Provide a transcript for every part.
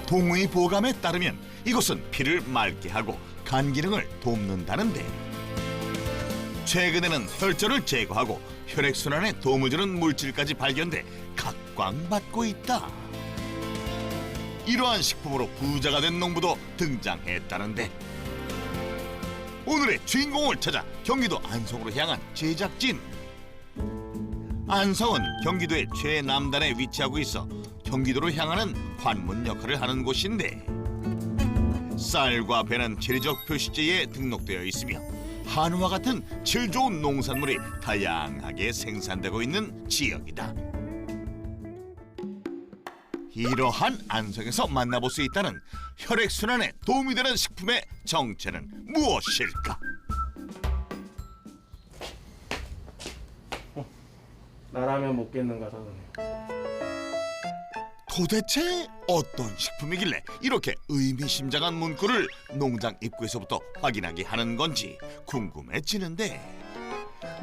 동의보감에 따르면 이것은 피를 맑게 하고 간 기능을 돕는다는데, 최근에는 혈전을 제거하고 혈액순환에 도움을 주는 물질까지 발견돼 각광받고 있다. 이러한 식품으로 부자가 된 농부도 등장했다는데, 오늘의 주인공을 찾아 경기도 안성으로 향한 제작진. 안성은 경기도의 최남단에 위치하고 있어 경기도로 향하는 관문 역할을 하는 곳인데, 쌀과 배는 지리적 표시지에 등록되어 있으며 한우와 같은 질 좋은 농산물이 다양하게 생산되고 있는 지역이다. 이러한 안성에서 만나볼 수 있다는 혈액순환에 도움이 되는 식품의 정체는 무엇일까? 나라면 먹겠는가 사장님. 도대체 어떤 식품이길래 이렇게 의미심장한 문구를 농장 입구에서부터 확인하게 하는 건지 궁금해지는데,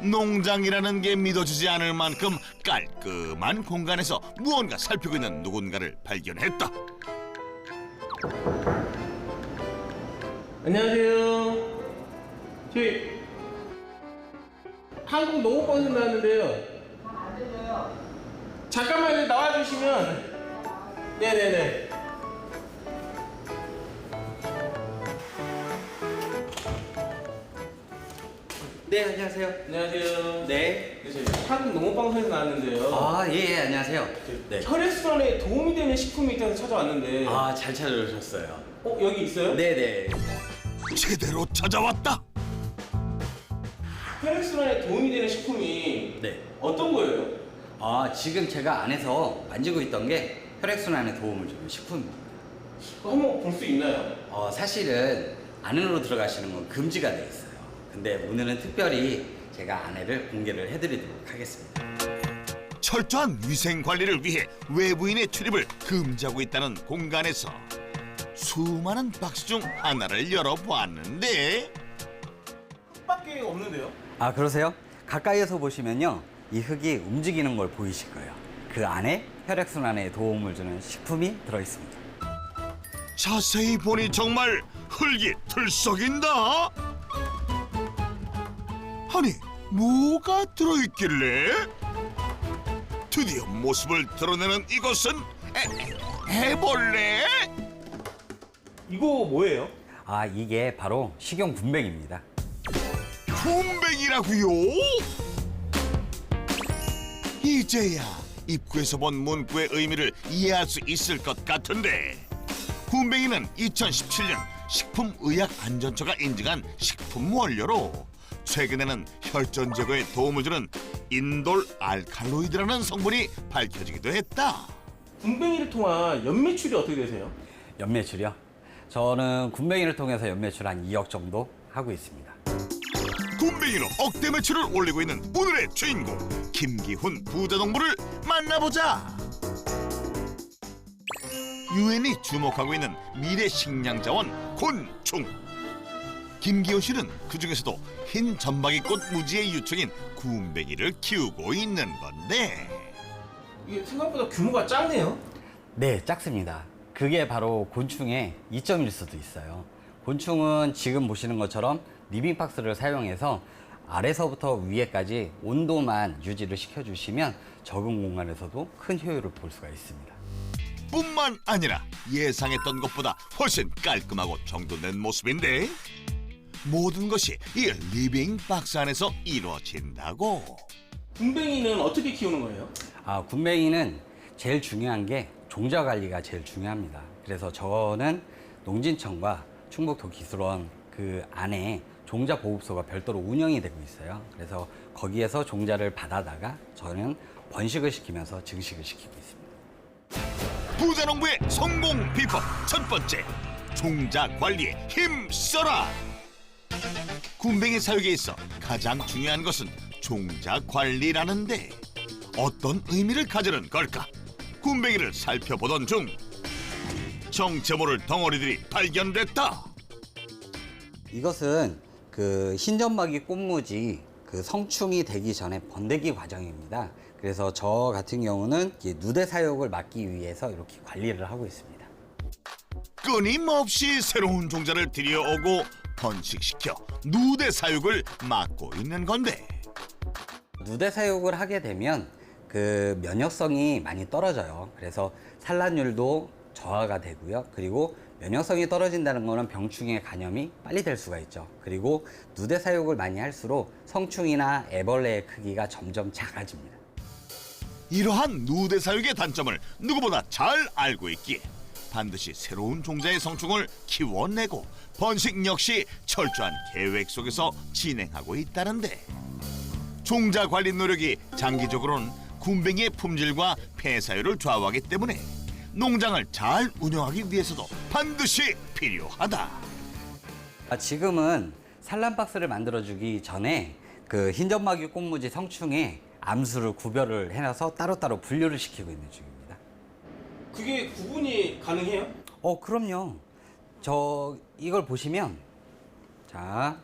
농장이라는 게 믿어지지 않을 만큼 깔끔한 공간에서 무언가 살피고 있는 누군가를 발견했다. 안녕하세요. 저희 한국 농업방송 나왔는데요. 잠깐만 나와주시면. 네네네. 네, 안녕하세요. 안녕하세요. 네. 네, 저희 한국 농업방송에서 나왔는데요. 아, 예, 안녕하세요. 네. 혈액순환에 도움이 되는 식품이 있다고 찾아왔는데. 아, 잘 찾아오셨어요. 여기 있어요? 네네. 제대로 찾아왔다. 혈액순환에 도움이 되는 식품이 네. 어떤 거예요? 아, 지금 제가 안에서 만지고 있던 게 혈액순환에 도움을 주는 식품입니다. 한번 볼 수 있나요? 사실은 안으로 들어가시는 건 금지가 돼 있어요. 근데 오늘은 특별히 제가 안에를 공개를 해드리도록 하겠습니다. 철저한 위생 관리를 위해 외부인의 출입을 금지하고 있다는 공간에서 수많은 박스 중 하나를 열어보았는데, 밖에 없는데요? 아, 그러세요? 가까이에서 보시면요, 이 흙이 움직이는 걸 보이실 거예요. 그 안에 혈액순환에 도움을 주는 식품이 들어있습니다. 자세히 보니 정말 흙이 들썩인다. 아니, 뭐가 들어있길래? 드디어 모습을 드러내는 이것은 해벌레? 이거 뭐예요? 아, 이게 바로 식용 군뱅입니다. 군뱅이라고요? 이제야 입구에서 본 문구의 의미를 이해할 수 있을 것 같은데, 군뱅이는 2017년 식품의약안전처가 인증한 식품 원료로 최근에는 혈전 제거에 도움을 주는 인돌 알칼로이드라는 성분이 밝혀지기도 했다. 군뱅이를 통한 연매출이 어떻게 되세요? 연매출이요? 저는 군뱅이를 통해서 연매출 한 2억 정도 하고 있습니다. 군뱅이로 억대 매출을 올리고 있는 오늘의 주인공 김기훈 부자농부를 만나보자. 유엔이 주목하고 있는 미래 식량 자원 곤충. 김기훈 씨는 그중에서도 흰 점박이꽃 무지의 유충인 군뱅이를 키우고 있는 건데, 이게 생각보다 규모가 작네요. 네, 작습니다. 그게 바로 곤충의 이점일 수도 있어요. 곤충은 지금 보시는 것처럼 리빙박스를 사용해서 아래서부터 위에까지 온도만 유지를 시켜주시면 적은 공간에서도 큰 효율을 볼 수가 있습니다. 뿐만 아니라 예상했던 것보다 훨씬 깔끔하고 정돈된 모습인데, 모든 것이 이 리빙 박스 안에서 이루어진다고. 군뱅이는 어떻게 키우는 거예요? 아, 군뱅이는 제일 중요한 게 종자 관리가 제일 중요합니다. 그래서 저는 농진청과 충북도기술원 그 안에 종자 보급소가 별도로 운영이 되고 있어요. 그래서 거기에서 종자를 받아다가 저는 번식을 시키면서 증식을 시키고 있습니다. 부자농부의 성공 비법 첫 번째, 종자 관리에 힘써라. 군뱅이 사육에 있어 가장 중요한 것은 종자 관리라는데, 어떤 의미를 가지는 걸까? 군뱅이를 살펴보던 중 정체 모를 덩어리들이 발견됐다. 이것은 그 흰점박이 꽃무지 그 성충이 되기 전에 번데기 과정입니다. 그래서 저 같은 경우는 누대 사육을 막기 위해서 이렇게 관리를 하고 있습니다. 끊임없이 새로운 종자를 들여오고 번식시켜 누대 사육을 막고 있는 건데 누대 사육을 하게 되면 그 면역성이 많이 떨어져요. 그래서 산란율도 저하가 되고요. 그리고 면역성이 떨어진다는 거는 병충해 감염이 빨리 될 수가 있죠. 그리고 누대 사육을 많이 할수록 성충이나 애벌레의 크기가 점점 작아집니다. 이러한 누대 사육의 단점을 누구보다 잘 알고 있기에 반드시 새로운 종자의 성충을 키워내고 번식 역시 철저한 계획 속에서 진행하고 있다는데 종자 관리 노력이 장기적으로는 굼벵이의 품질과 폐사율을 좌우하기 때문에 농장을 잘 운영하기 위해서도 반드시 필요하다. 지금은 산란박스를 만들어주기 전에 그 흰점막이 꽃무지 성충의 암수를 구별을 해놔서 따로따로 분류를 시키고 있는 중입니다. 그게 구분이 가능해요? 그럼요. 이걸 보시면 자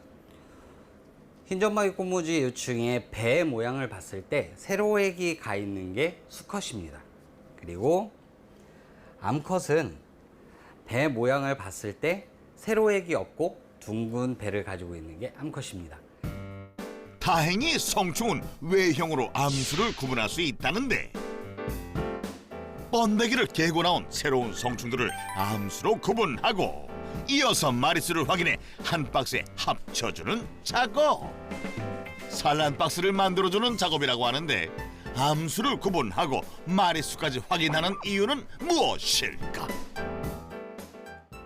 흰점막이 꽃무지 유충의 배 모양을 봤을 때 세로액이 가 있는 게 수컷입니다. 그리고 암컷은 배 모양을 봤을 때 세로액이 없고 둥근 배를 가지고 있는 게 암컷입니다. 다행히 성충은 외형으로 암수를 구분할 수 있다는데 번데기를 깨고 나온 새로운 성충들을 암수로 구분하고 이어서 마리수를 확인해 한 박스에 합쳐주는 작업. 산란 박스를 만들어주는 작업이라고 하는데 암수를 구분하고 마리수까지 확인하는 이유는 무엇일까?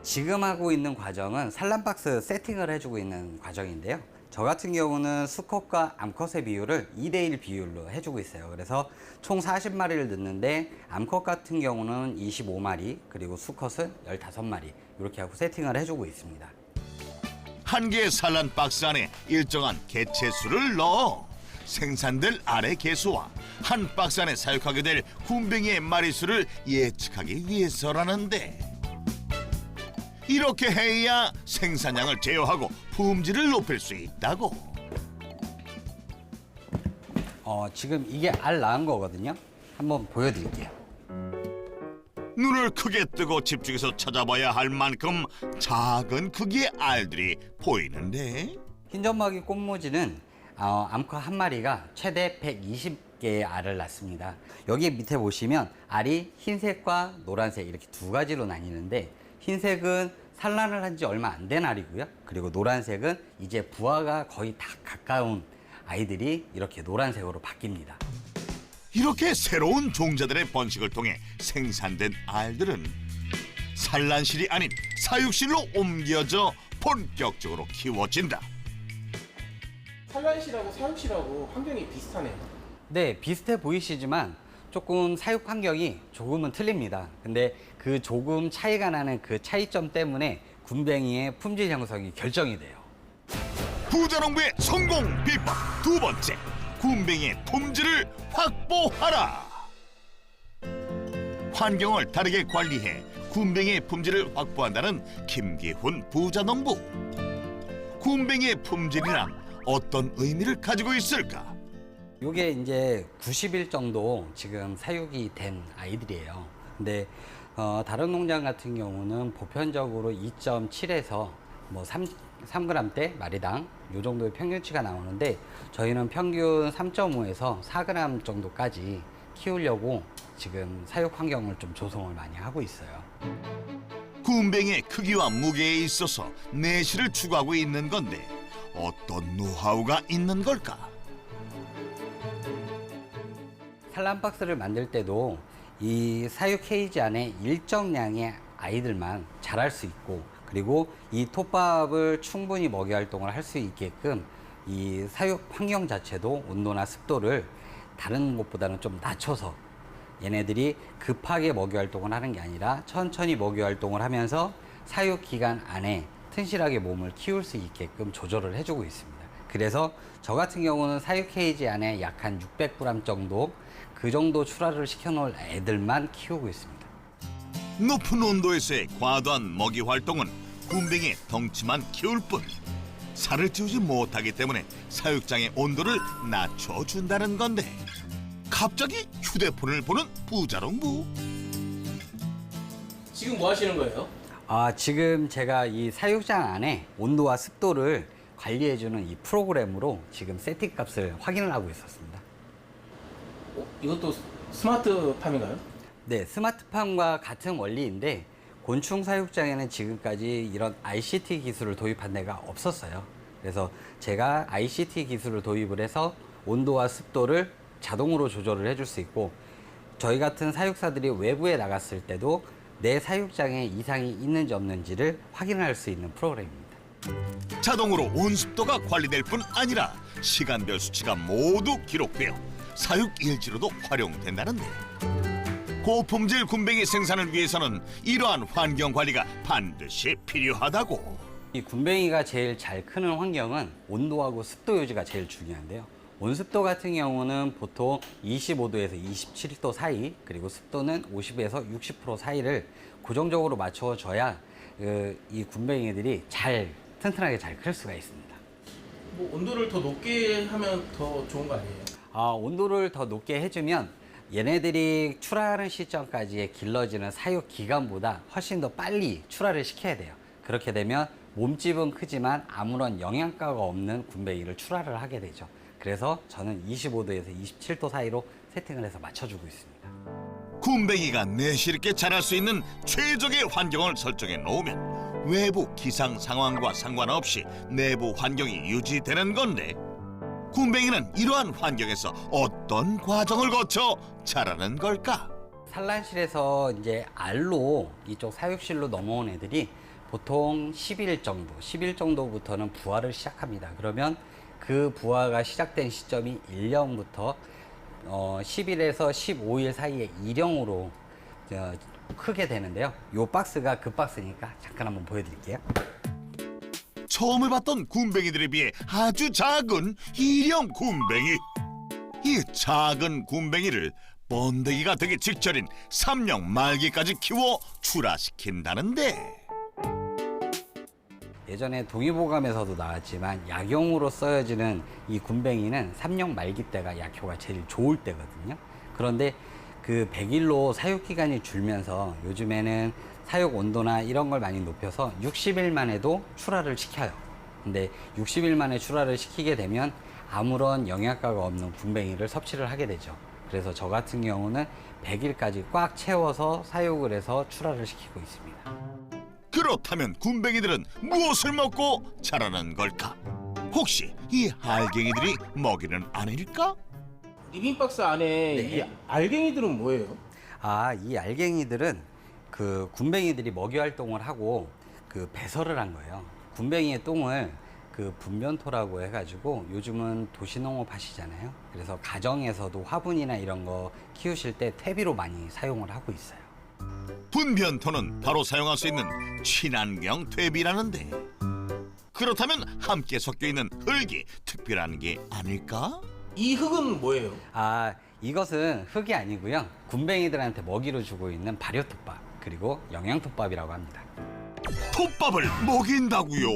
지금 하고 있는 과정은 산란박스 세팅을 해주고 있는 과정인데요. 저 같은 경우는 수컷과 암컷의 비율을 2대1 비율로 해주고 있어요. 그래서 총 40마리를 넣는데 암컷 같은 경우는 25마리 그리고 수컷은 15마리 이렇게 하고 세팅을 해주고 있습니다. 한 개의 산란 박스 안에 일정한 개체 수를 넣어 생산될 알의 개수와 한 박스 안에 사육하게 될 굼벵이의 마리수를 예측하기 위해서라는데 이렇게 해야 생산량을 제어하고 품질을 높일 수 있다고. 지금 이게 알 낳은 거거든요. 한번 보여드릴게요. 눈을 크게 뜨고 집중해서 찾아봐야 할 만큼 작은 크기의 알들이 보이는데 흰점막이 꽃무지는 암컷 한 마리가 최대 120개의 알을 낳습니다. 여기 밑에 보시면 알이 흰색과 노란색 이렇게 두 가지로 나뉘는데 흰색은 산란을 한 지 얼마 안 된 알이고요. 그리고 노란색은 이제 부화가 거의 다 가까운 아이들이 이렇게 노란색으로 바뀝니다. 이렇게 새로운 종자들의 번식을 통해 생산된 알들은 산란실이 아닌 사육실로 옮겨져 본격적으로 키워진다. 산란실하고 사육실하고 환경이 비슷하네요. 네, 비슷해 보이시지만 조금 사육 환경이 조금은 틀립니다. 근데 그 조금 차이가 나는 그 차이점 때문에 굼벵이의 품질 형성이 결정이 돼요. 부자농부의 성공 비법 두 번째, 굼벵이의 품질을 확보하라. 환경을 다르게 관리해 굼벵이의 품질을 확보한다는 김기훈 부자농부. 굼벵이의 품질이란 어떤 의미를 가지고 있을까? 요게 이제 90일 정도 지금 사육이 된 아이들이에요. 근데 다른 농장 같은 경우는 보편적으로 2.7에서 뭐 3g대 마리당 요 정도의 평균치가 나오는데 저희는 평균 3.5에서 4g 정도까지 키우려고 지금 사육 환경을 좀 조성을 많이 하고 있어요. 굼벵이의 크기와 무게에 있어서 내실을 추구하고 있는 건데 어떤 노하우가 있는 걸까? 산란 박스를 만들 때도 이 사육 케이지 안에 일정량의 아이들만 자랄 수 있고 그리고 이 톱밥을 충분히 먹이 활동을 할 수 있게끔 이 사육 환경 자체도 온도나 습도를 다른 곳보다는 좀 낮춰서 얘네들이 급하게 먹이 활동을 하는 게 아니라 천천히 먹이 활동을 하면서 사육 기간 안에 튼실하게 몸을 키울 수 있게끔 조절을 해주고 있습니다. 그래서 저 같은 경우는 사육 케이지 안에 약 한 600g 정도 그 정도 출하를 시켜놓을 애들만 키우고 있습니다. 높은 온도에서의 과도한 먹이 활동은 굼벵이의 덩치만 키울 뿐 살을 찌우지 못하기 때문에 사육장의 온도를 낮춰준다는 건데 갑자기 휴대폰을 보는 부자농부. 지금 뭐 하시는 거예요? 지금 제가 이 사육장 안에 온도와 습도를 관리해주는 이 프로그램으로 지금 세팅 값을 확인을 하고 있었습니다. 이것도 스마트팜인가요? 네, 스마트팜과 같은 원리인데 곤충 사육장에는 지금까지 이런 ICT 기술을 도입한 데가 없었어요. 그래서 제가 ICT 기술을 도입을 해서 온도와 습도를 자동으로 조절을 해줄 수 있고 저희 같은 사육사들이 외부에 나갔을 때도 내 사육장에 이상이 있는지 없는지를 확인할 수 있는 프로그램입니다. 자동으로 온습도가 관리될 뿐 아니라 시간별 수치가 모두 기록되어 사육 일지로도 활용된다는데 고품질 군뱅이 생산을 위해서는 이러한 환경 관리가 반드시 필요하다고. 이 군뱅이가 제일 잘 크는 환경은 온도하고 습도 유지가 제일 중요한데요. 온습도 같은 경우는 보통 25도에서 27도 사이, 그리고 습도는 50에서 60% 사이를 고정적으로 맞춰줘야 이 군뱅이들이 튼튼하게 잘 클 수가 있습니다. 뭐 온도를 더 높게 하면 더 좋은 거 아니에요? 온도를 더 높게 해주면 얘네들이 출하하는 시점까지의 길러지는 사육 기간보다 훨씬 더 빨리 출하를 시켜야 돼요. 그렇게 되면 몸집은 크지만 아무런 영양가가 없는 군뱅이를 출하를 하게 되죠. 그래서 저는 25도에서 27도 사이로 세팅을 해서 맞춰주고 있습니다. 군뱅이가 내실있게 자랄 수 있는 최적의 환경을 설정해 놓으면 외부 기상 상황과 상관없이 내부 환경이 유지되는 건데 군뱅이는 이러한 환경에서 어떤 과정을 거쳐 자라는 걸까? 산란실에서 이제 알로 이쪽 사육실로 넘어온 애들이 보통 10일 정도부터는 부화를 시작합니다. 그러면 그 부화가 시작된 시점이 1년부터 10일에서 15일 사이에 일형으로 크게 되는데요. 요 박스가 그 박스니까 잠깐 한번 보여드릴게요. 처음에 봤던 군뱅이들에 비해 아주 작은 일형 군뱅이. 이 작은 군뱅이를 번데기가 되기 직전인 3년 말기까지 키워 출하시킨다는데 예전에 동의보감에서도 나왔지만 약용으로 쓰여지는 이 군뱅이는 3년 말기 때가 약효가 제일 좋을 때거든요. 그런데 그 100일로 사육기간이 줄면서 요즘에는 사육 온도나 이런 걸 많이 높여서 60일 만에도 출하를 시켜요. 근데 60일 만에 출하를 시키게 되면 아무런 영양가가 없는 군뱅이를 섭취를 하게 되죠. 그래서 저 같은 경우는 100일까지 꽉 채워서 사육을 해서 출하를 시키고 있습니다. 그렇다면 군뱅이들은 무엇을 먹고 자라는 걸까? 혹시 이 알갱이들이 먹이는 아닐까? 리빙박스 안에 이 알갱이들은 뭐예요? 이 알갱이들은 그 군뱅이들이 먹이 활동을 하고 그 배설을 한 거예요. 군뱅이의 똥을 그 분변토라고 해가지고 요즘은 도시농업 하시잖아요. 그래서 가정에서도 화분이나 이런 거 키우실 때 퇴비로 많이 사용을 하고 있어요. 분변토는 바로 사용할 수 있는 친환경 퇴비라는데 그렇다면 함께 섞여 있는 흙이 특별한 게 아닐까? 이 흙은 뭐예요? 이것은 흙이 아니고요. 군뱅이들한테 먹이로 주고 있는 발효톱밥 그리고 영양톱밥이라고 합니다. 톱밥을 먹인다고요?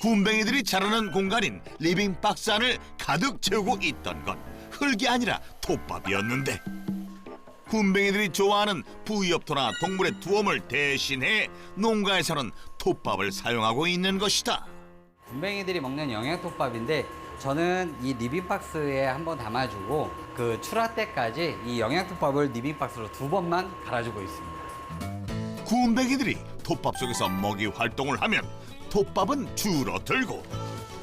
군뱅이들이 자라는 공간인 리빙박스 안을 가득 채우고 있던 건 흙이 아니라 톱밥이었는데 군뱅이들이 좋아하는 부엽토나 동물의 두엄을 대신해 농가에서는 톱밥을 사용하고 있는 것이다. 군뱅이들이 먹는 영양톱밥인데 저는 이 리빙박스에 한번 담아주고 그 출하 때까지 이 영양톱밥을 리빙박스로 2번만 갈아주고 있습니다. 군뱅이들이 톱밥 속에서 먹이 활동을 하면 톱밥은 줄어들고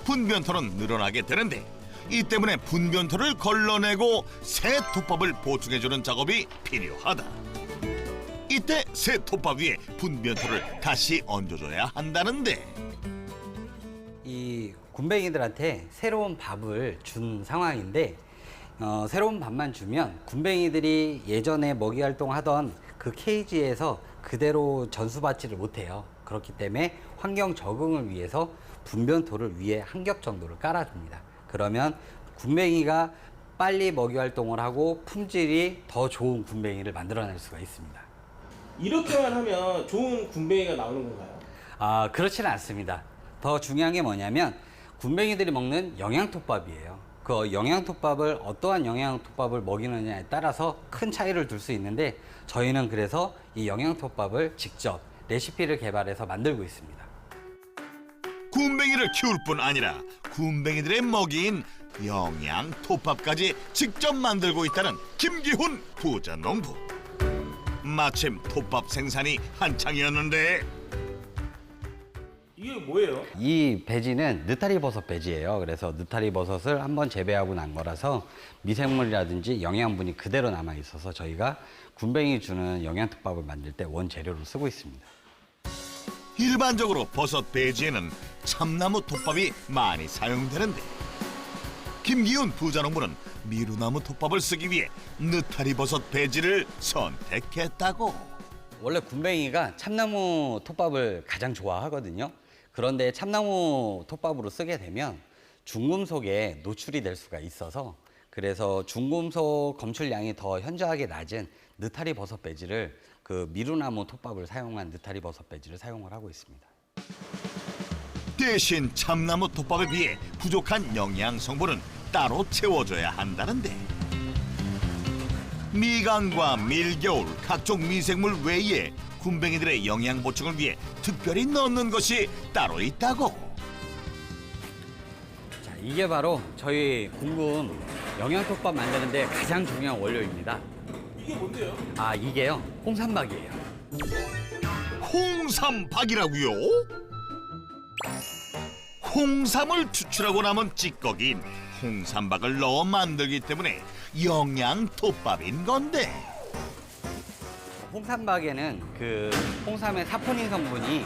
분변토는 늘어나게 되는데 이 때문에 분변토를 걸러내고 새 톱밥을 보충해주는 작업이 필요하다. 이때 새 톱밥 위에 분변토를 다시 얹어줘야 한다는데 이 군뱅이들한테 새로운 밥을 준 상황인데 새로운 밥만 주면 군뱅이들이 예전에 먹이 활동하던 그 케이지에서 그대로 전수받지를 못해요. 그렇기 때문에 환경 적응을 위해서 분변토를 위에 한 겹 정도를 깔아줍니다. 그러면 군뱅이가 빨리 먹이 활동을 하고 품질이 더 좋은 군뱅이를 만들어낼 수가 있습니다. 이렇게만 하면 좋은 군뱅이가 나오는 건가요? 그렇지는 않습니다. 더 중요한 게 뭐냐면 군뱅이들이 먹는 영양톱밥이에요. 그 영양톱밥을 어떠한 영양톱밥을 먹이느냐에 따라서 큰 차이를 둘 수 있는데 저희는 그래서 이 영양톱밥을 직접 레시피를 개발해서 만들고 있습니다. 굼벵이를 키울 뿐 아니라 굼벵이들의 먹이인 영양톱밥까지 직접 만들고 있다는 김기훈 부자농부. 마침 톱밥 생산이 한창이었는데 이게 뭐예요? 이 배지는 느타리버섯 배지예요. 그래서 느타리버섯을 한번 재배하고 난 거라서 미생물이라든지 영양분이 그대로 남아 있어서 저희가 굼벵이 주는 영양톱밥을 만들 때 원재료로 쓰고 있습니다. 일반적으로 버섯 배지에는 참나무 톱밥이 많이 사용되는데 김기훈 부자농부는 미루나무 톱밥을 쓰기 위해 느타리버섯 배지를 선택했다고. 원래 굼벵이가 참나무 톱밥을 가장 좋아하거든요. 그런데 참나무 톱밥으로 쓰게 되면 중금속에 노출이 될 수가 있어서 그래서 중금속 검출량이 더 현저하게 낮은 느타리버섯 배지를 그 미루나무 톱밥을 사용한 느타리버섯 배지를 사용을 하고 있습니다. 대신 참나무 톱밥에 비해 부족한 영양 성분은 따로 채워줘야 한다는데 미강과 밀겨울, 각종 미생물 외에 굼벵이들의 영양 보충을 위해 특별히 넣는 것이 따로 있다고. 자, 이게 바로 저희 공군 영양톱밥 만드는데 가장 중요한 원료입니다. 이게 뭔데요? 아, 이게요 홍삼박이에요. 홍삼박이라고요? 홍삼을 추출하고 남은 찌꺼기인 홍삼박을 넣어 만들기 때문에 영양톱밥인 건데 홍삼박에는 그 홍삼의 사포닌 성분이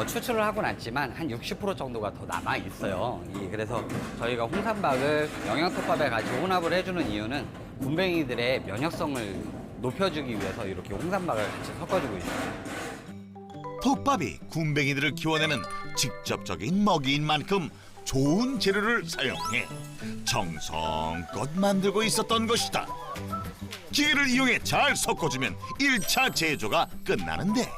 추출을 하고 났지만 한 60% 정도가 더 남아 있어요. 그래서 저희가 홍삼박을 영양톱밥에 같이 혼합을 해주는 이유는 굼벵이들의 면역성을 높여주기 위해서 이렇게 홍삼박을 같이 섞어주고 있어요. 톱밥이 굼벵이들을 키워내는 직접적인 먹이인 만큼 좋은 재료를 사용해 정성껏 만들고 있었던 것이다. 기계를 이용해 잘 섞어주면 1차 제조가 끝나는데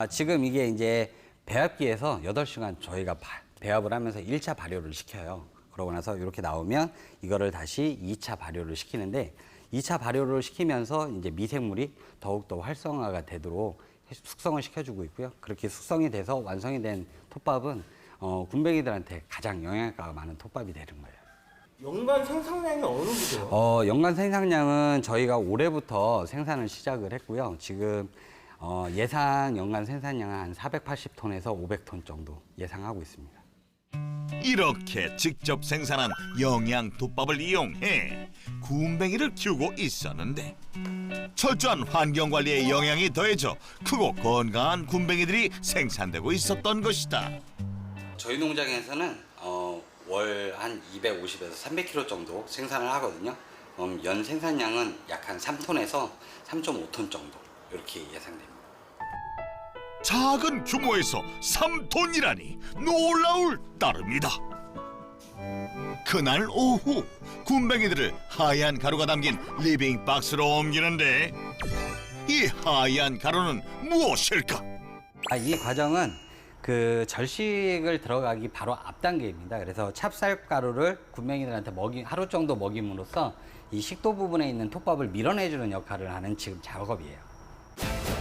지금 이게 이제 배합기에서 8시간 저희가 배합을 하면서 1차 발효를 시켜요. 그러고 나서 이렇게 나오면 이거를 다시 2차 발효를 시키는데 2차 발효를 시키면서 이제 미생물이 더욱더 활성화가 되도록 숙성을 시켜주고 있고요. 그렇게 숙성이 돼서 완성이 된 톱밥은 굼벵이들한테 가장 영양가가 많은 톱밥이 되는 거예요. 연간 생산량이 어느 정도 돼요? 연간 생산량은 저희가 올해부터 생산을 시작을 했고요. 지금 예상 연간 생산량은 한 480톤에서 500톤 정도 예상하고 있습니다. 이렇게 직접 생산한 영양톱밥을 이용해 굼벵이를 키우고 있었는데 철저한 환경관리에 영향이 더해져 크고 건강한 굼벵이들이 생산되고 있었던 것이다. 저희 농장에서는 월 한 250에서 300kg 정도 생산을 하거든요. 연 생산량은 약 한 3톤에서 3.5톤 정도 이렇게 예상됩니다. 작은 규모에서 3톤이라니 놀라울 따름이다. 그날 오후 굼벵이들을 하얀 가루가 담긴 리빙 박스로 옮기는데 이 하얀 가루는 무엇일까? 이 과정은 그 절식을 들어가기 바로 앞 단계입니다. 그래서 찹쌀가루를 굼벵이들한테 하루 정도 먹임으로써 이 식도 부분에 있는 톱밥을 밀어내주는 역할을 하는 지금 작업이에요.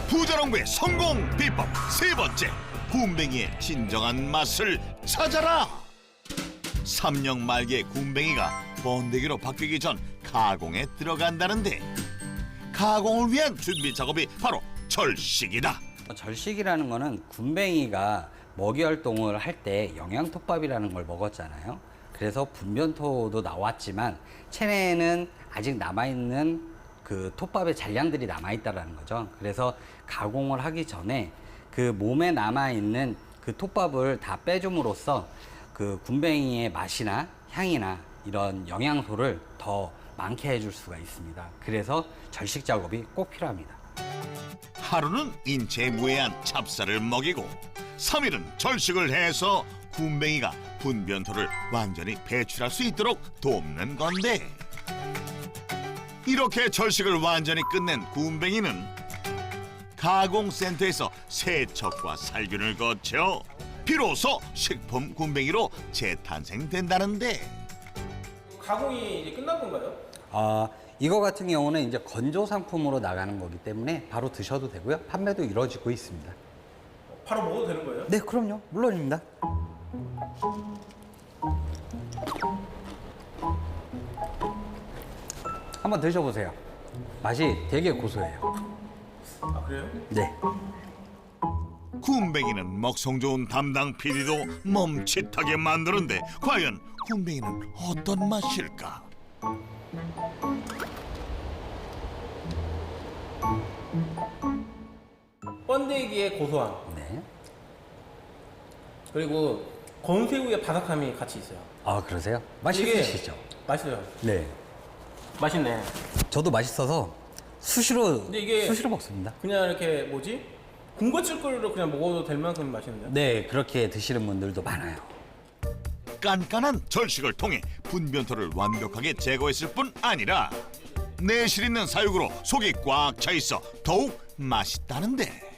부자농부의 성공 비법 세 번째, 굼벵이의 진정한 맛을 찾아라. 3년 말기의 굼벵이가 번데기로 바뀌기 전 가공에 들어간다는데 가공을 위한 준비 작업이 바로 절식이다. 절식이라는 거는 굼벵이가 먹이 활동을 할 때 영양톱밥이라는 걸 먹었잖아요. 그래서 분변토도 나왔지만 체내에는 아직 남아있는 그 톱밥의 잔량들이 남아있다는 거죠. 그래서 가공을 하기 전에 그 몸에 남아있는 그 톱밥을 다 빼줌으로써 그 굼벵이의 맛이나 향이나 이런 영양소를 더 많게 해줄 수가 있습니다. 그래서 절식 작업이 꼭 필요합니다. 하루는 인체에 무해한 찹쌀을 먹이고 3일은 절식을 해서 굼벵이가 분변토를 완전히 배출할 수 있도록 돕는 건데 이렇게 절식을 완전히 끝낸 굼벵이는 가공센터에서 세척과 살균을 거쳐 비로소 식품 굼벵이로 재탄생된다는데 가공이 이제 끝난 건가요? 이거 같은 경우는 이제 건조 상품으로 나가는 거기 때문에 바로 드셔도 되고요. 판매도 이루어지고 있습니다. 바로 먹어도 되는 거예요? 네, 그럼요. 물론입니다. 한번 드셔보세요. 맛이 되게 고소해요. 아, 그래요? 네. 굼벵이는 먹성 좋은 담당 PD도 멈칫하게 만드는데 과연 굼벵이는 어떤 맛일까? 번데기의 고소함 네. 그리고 건새우의 바삭함이 같이 있어요. 그러세요? 맛이 이게 있으시죠? 맛있어요. 네. 맛있네. 저도 맛있어서 수시로 근데 이게 먹습니다. 그냥 이렇게 뭐지? 군것질거리로 그냥 먹어도 될 만큼 맛있는데? 네, 그렇게 드시는 분들도 많아요. 깐깐한 절식을 통해 분변토를 완벽하게 제거했을 뿐 아니라 내실 있는 사육으로 속이 꽉 차 있어 더욱 맛있다는데.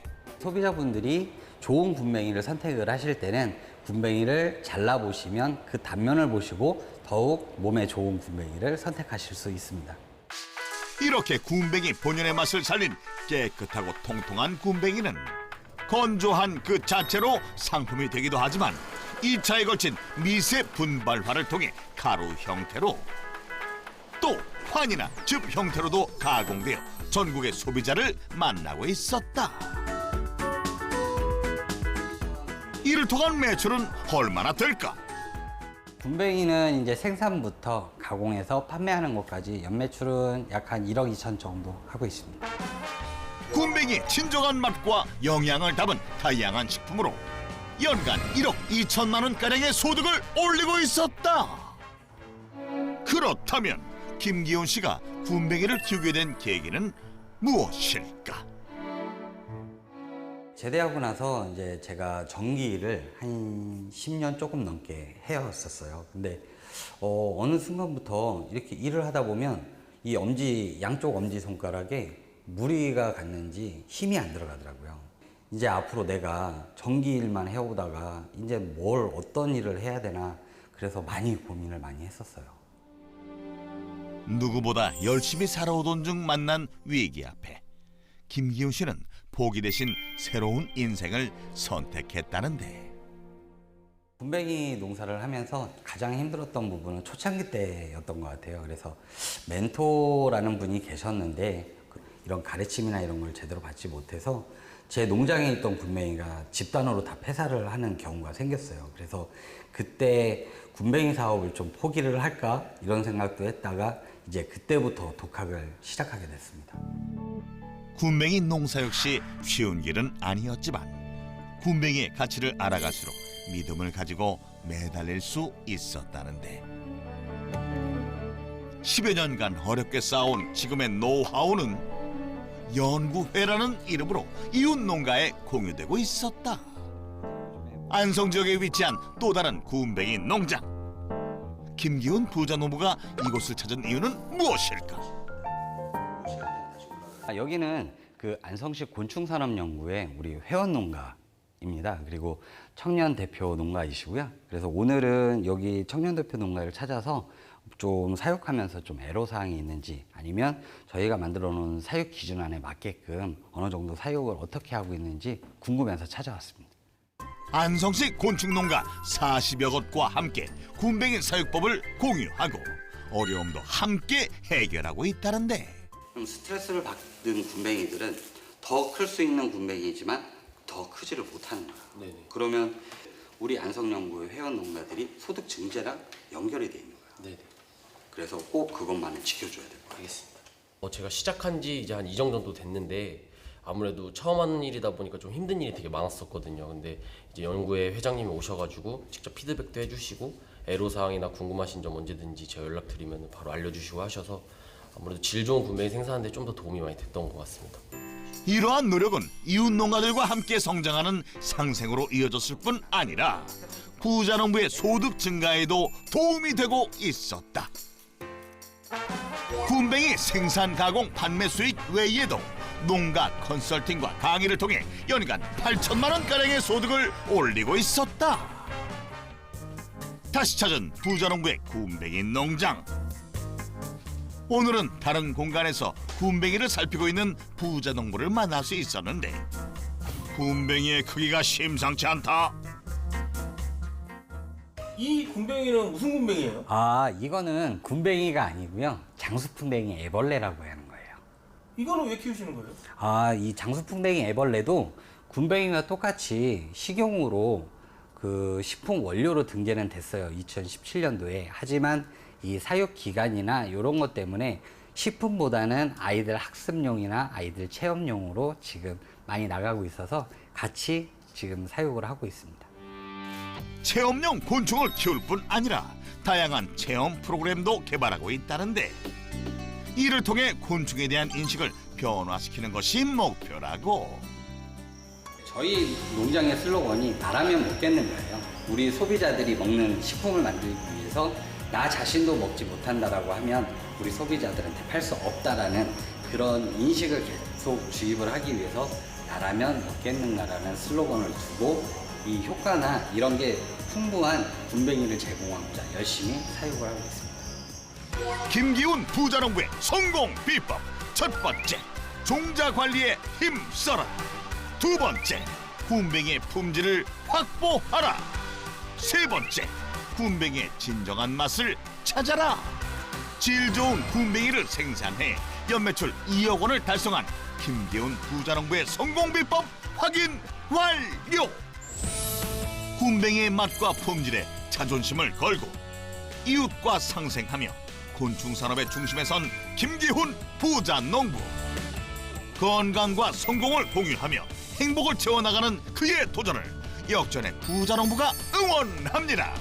소비자분들이 좋은 굼벵이를 선택을 하실 때는 굼벵이를 잘라보시면 그 단면을 보시고 더욱 몸에 좋은 굼벵이를 선택하실 수 있습니다. 이렇게 굼벵이 본연의 맛을 살린 깨끗하고 통통한 굼벵이는 건조한 그 자체로 상품이 되기도 하지만 2차에 걸친 미세 분발화를 통해 가루 형태로 또 환이나 즙 형태로도 가공되어 전국의 소비자를 만나고 있었다. 이를 통한 매출은 얼마나 될까? 굼벵이는 이제 생산부터 가공해서 판매하는 것까지 연매출은 약 한 1억 2천 정도 하고 있습니다. 굼벵이의 진정한 맛과 영양을 담은 다양한 식품으로 연간 1억 2천만 원가량의 소득을 올리고 있었다. 그렇다면 김기훈 씨가 굼벵이를 키우게 된 계기는 무엇일까? 제대하고 나서 이제 제가 전기일을 한 10년 조금 넘게 해왔었어요. 근데 어느 순간부터 이렇게 일을 하다 보면 이 양쪽 엄지 손가락에 무리가 갔는지 힘이 안 들어가더라고요. 이제 앞으로 내가 전기일만 해오다가 이제 어떤 일을 해야 되나, 그래서 많이 고민을 많이 했었어요. 누구보다 열심히 살아오던 중 만난 위기 앞에 김기훈 씨는 포기 대신 새로운 인생을 선택했다는데. 굼벵이 농사를 하면서 가장 힘들었던 부분은 초창기 때였던 것 같아요. 그래서 멘토라는 분이 계셨는데 이런 가르침이나 이런 걸 제대로 받지 못해서 제 농장에 있던 굼벵이가 집단으로 다 폐사를 하는 경우가 생겼어요. 그래서 그때 굼벵이 사업을 좀 포기를 할까 이런 생각도 했다가 이제 그때부터 독학을 시작하게 됐습니다. 굼벵이 농사 역시 쉬운 길은 아니었지만 굼벵이의 가치를 알아갈수록 믿음을 가지고 매달릴 수 있었다는데. 10여 년간 어렵게 쌓아온 지금의 노하우는 연구회라는 이름으로 이웃 농가에 공유되고 있었다. 안성 지역에 위치한 또 다른 굼벵이 농장. 김기훈 부자 노부가 이곳을 찾은 이유는 무엇일까? 여기는 그 안성시 곤충산업연구회 우리 회원 농가입니다. 그리고 청년 대표 농가이시고요. 그래서 오늘은 여기 청년 대표 농가를 찾아서 좀 사육하면서 좀 애로사항이 있는지, 아니면 저희가 만들어 놓은 사육 기준안에 맞게끔 어느 정도 사육을 어떻게 하고 있는지 궁금해서 찾아왔습니다. 안성시 곤충농가 40여 곳과 함께 굼벵이 사육법을 공유하고 어려움도 함께 해결하고 있다는데. 그럼 스트레스를 받는 굼벵이들은 더 클 수 있는 굼벵이지만 더 크지를 못하는 거예요. 네네. 그러면 우리 안성연구회 회원 농가들이 소득 증대랑 연결이 돼 있는 거예요. 네네. 그래서 꼭 그것만은 지켜줘야 돼요. 알겠습니다. 제가 시작한 지 이제 한 2정 정도 됐는데 아무래도 처음 하는 일이다 보니까 좀 힘든 일이 되게 많았었거든요. 근데 이제 연구회 회장님이 오셔가지고 직접 피드백도 해주시고 애로사항이나 궁금하신 점 언제든지 제가 연락드리면 바로 알려주시고 하셔서 아무래도 질 좋은 굼벵이 생산하는 데 좀 더 도움이 많이 됐던 것 같습니다. 이러한 노력은 이웃 농가들과 함께 성장하는 상생으로 이어졌을 뿐 아니라 부자농부의 소득 증가에도 도움이 되고 있었다. 굼벵이 생산, 가공, 판매 수익 외에도 농가 컨설팅과 강의를 통해 연간 8천만 원가량의 소득을 올리고 있었다. 다시 찾은 부자농부의 굼벵이 농장. 오늘은 다른 공간에서 굼벵이를 살피고 있는 부자농부를 만날 수 있었는데 굼벵이의 크기가 심상치 않다. 이 굼벵이는 무슨 굼벵이에요? 이거는 굼벵이가 아니고요. 장수풍뎅이 애벌레라고 하는 거예요. 이거는 왜 키우시는 거예요? 이 장수풍뎅이 애벌레도 굼벵이와 똑같이 식용으로 그 식품 원료로 등재는 됐어요. 2017년도에. 하지만 이 사육 기간이나 이런 것 때문에 식품보다는 아이들 학습용이나 아이들 체험용으로 지금 많이 나가고 있어서 같이 지금 사육을 하고 있습니다. 체험용 곤충을 키울 뿐 아니라 다양한 체험 프로그램도 개발하고 있다는데 이를 통해 곤충에 대한 인식을 변화시키는 것이 목표라고. 저희 농장의 슬로건이 나라면 먹겠는 거예요. 우리 소비자들이 먹는 식품을 만들기 위해서 나 자신도 먹지 못한다라고 하면 우리 소비자들한테 팔 수 없다라는 그런 인식을 계속 주입을 하기 위해서 나라면 먹겠는가라는 슬로건을 두고 이 효과나 이런 게 풍부한 굼벵이를 제공하고자 열심히 사육을 하고 있습니다. 김기훈 부자농부의 성공 비법. 첫 번째, 종자 관리에 힘써라. 두 번째, 굼벵이의 품질을 확보하라. 세 번째, 굼벵이의 진정한 맛을 찾아라. 질 좋은 굼벵이를 생산해 연매출 2억 원을 달성한 김기훈 부자농부의 성공 비법 확인 완료. 굼벵이의 맛과 품질에 자존심을 걸고 이웃과 상생하며 곤충 산업의 중심에 선 김기훈 부자농부. 건강과 성공을 공유하며 행복을 채워나가는 그의 도전을 역전의 부자농부가 응원합니다.